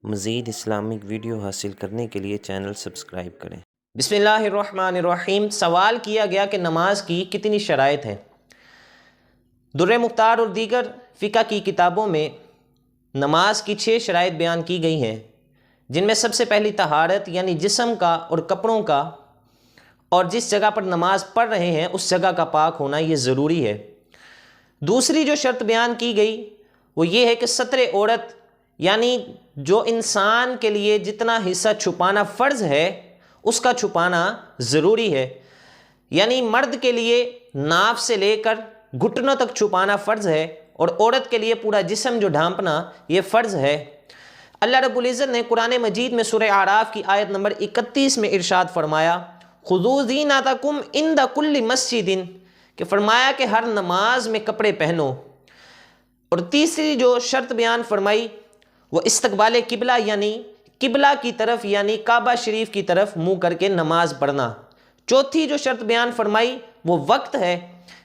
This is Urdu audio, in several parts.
مزید اسلامک ویڈیو حاصل کرنے کے لیے چینل سبسکرائب کریں۔ بسم اللہ الرحمن الرحیم۔ سوال کیا گیا کہ نماز کی کتنی شرائط ہیں۔ در مختار اور دیگر فقہ کی کتابوں میں نماز کی 6 شرائط بیان کی گئی ہیں، جن میں سب سے پہلی طہارت یعنی جسم کا اور کپڑوں کا، اور جس جگہ پر نماز پڑھ رہے ہیں اس جگہ کا پاک ہونا یہ ضروری ہے۔ دوسری جو شرط بیان کی گئی وہ یہ ہے کہ ستر عورت، یعنی جو انسان کے لیے جتنا حصہ چھپانا فرض ہے اس کا چھپانا ضروری ہے، یعنی مرد کے لیے ناف سے لے کر گھٹنوں تک چھپانا فرض ہے، اور عورت کے لیے پورا جسم جو ڈھانپنا یہ فرض ہے۔ اللہ رب العزت نے قرآن مجید میں سورہ اعراف کی آیت نمبر 31 میں ارشاد فرمایا، خُذُوا زِینَتَکُمْ عِنْدَ کُلِّ مَسْجِدٍ، کہ فرمایا کہ ہر نماز میں کپڑے پہنو۔ اور تیسری جو شرط بیان فرمائی وہ استقبال قبلہ، یعنی قبلہ کی طرف، یعنی کعبہ شریف کی طرف منہ کر کے نماز پڑھنا۔ چوتھی جو شرط بیان فرمائی وہ وقت ہے،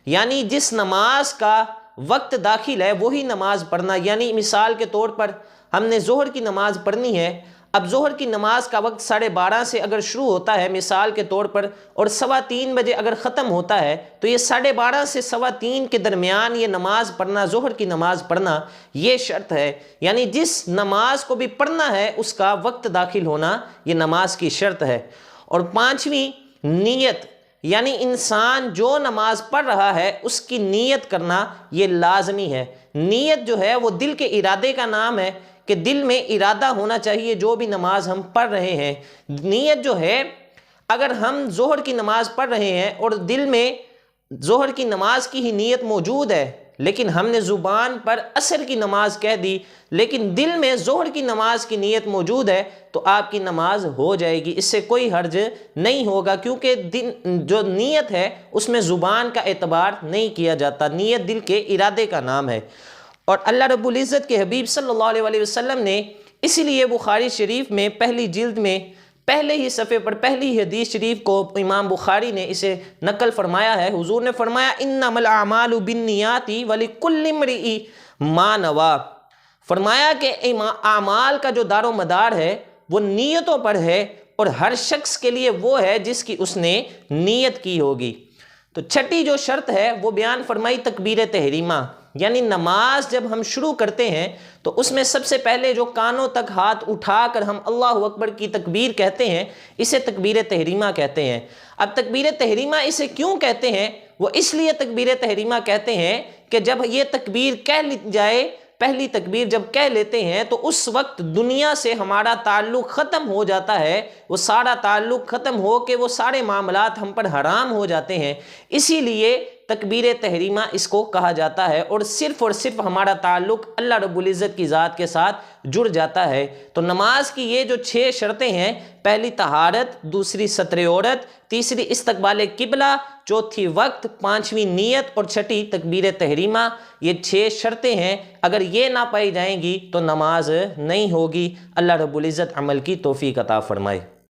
یعنی جس نماز کا وقت داخل ہے وہی نماز پڑھنا۔ یعنی مثال کے طور پر ہم نے ظہر کی نماز پڑھنی ہے، اب ظہر کی نماز کا وقت 12:30 سے اگر شروع ہوتا ہے مثال کے طور پر، اور 3:15 بجے اگر ختم ہوتا ہے، تو یہ 12:30 سے 3:15 کے درمیان یہ نماز پڑھنا، ظہر کی نماز پڑھنا یہ شرط ہے۔ یعنی جس نماز کو بھی پڑھنا ہے اس کا وقت داخل ہونا یہ نماز کی شرط ہے۔ اور پانچویں نیت، یعنی انسان جو نماز پڑھ رہا ہے اس کی نیت کرنا یہ لازمی ہے۔ نیت جو ہے وہ دل کے ارادے کا نام ہے، کہ دل میں ارادہ ہونا چاہیے جو بھی نماز ہم پڑھ رہے ہیں۔ نیت جو ہے، اگر ہم ظہر کی نماز پڑھ رہے ہیں اور دل میں ظہر کی نماز کی ہی نیت موجود ہے، لیکن ہم نے زبان پر عصر کی نماز کہہ دی لیکن دل میں ظہر کی نماز کی نیت موجود ہے، تو آپ کی نماز ہو جائے گی، اس سے کوئی حرج نہیں ہوگا، کیونکہ جو نیت ہے اس میں زبان کا اعتبار نہیں کیا جاتا، نیت دل کے ارادے کا نام ہے۔ اور اللہ رب العزت کے حبیب صلی اللہ علیہ وسلم نے اسی لیے بخاری شریف میں پہلی جلد میں پہلے ہی صفحے پر پہلی حدیث شریف کو امام بخاری نے اسے نقل فرمایا ہے۔ حضور نے فرمایا، انما الاعمال بالنیات ولکل امرئ ما نوی، فرمایا کہ اعمال کا جو دار و مدار ہے وہ نیتوں پر ہے، اور ہر شخص کے لیے وہ ہے جس کی اس نے نیت کی ہوگی۔ تو چھٹی جو شرط ہے وہ بیان فرمائی تکبیر تحریمہ، یعنی نماز جب ہم شروع کرتے ہیں تو اس میں سب سے پہلے جو کانوں تک ہاتھ اٹھا کر ہم اللہ اکبر کی تکبیر کہتے ہیں اسے تکبیر تحریمہ کہتے ہیں۔ اب تکبیر تحریمہ اسے کیوں کہتے ہیں؟ وہ اس لیے تکبیر تحریمہ کہتے ہیں کہ جب یہ تکبیر کہہ لی جائے، پہلی تکبیر جب کہہ لیتے ہیں تو اس وقت دنیا سے ہمارا تعلق ختم ہو جاتا ہے، وہ سارا تعلق ختم ہو کے وہ سارے معاملات ہم پر حرام ہو جاتے ہیں، اسی لیے تکبیر تحریمہ اس کو کہا جاتا ہے، اور صرف ہمارا تعلق اللہ رب العزت کی ذات کے ساتھ جڑ جاتا ہے۔ تو نماز کی یہ جو 6 شرطیں ہیں، پہلی طہارت، دوسری ستر عورت، تیسری استقبال قبلہ، چوتھی وقت، پانچویں نیت، اور چھٹی تکبیر تحریمہ، یہ 6 شرطیں ہیں، اگر یہ نہ پائی جائیں گی تو نماز نہیں ہوگی۔ اللہ رب العزت عمل کی توفیق عطا فرمائے۔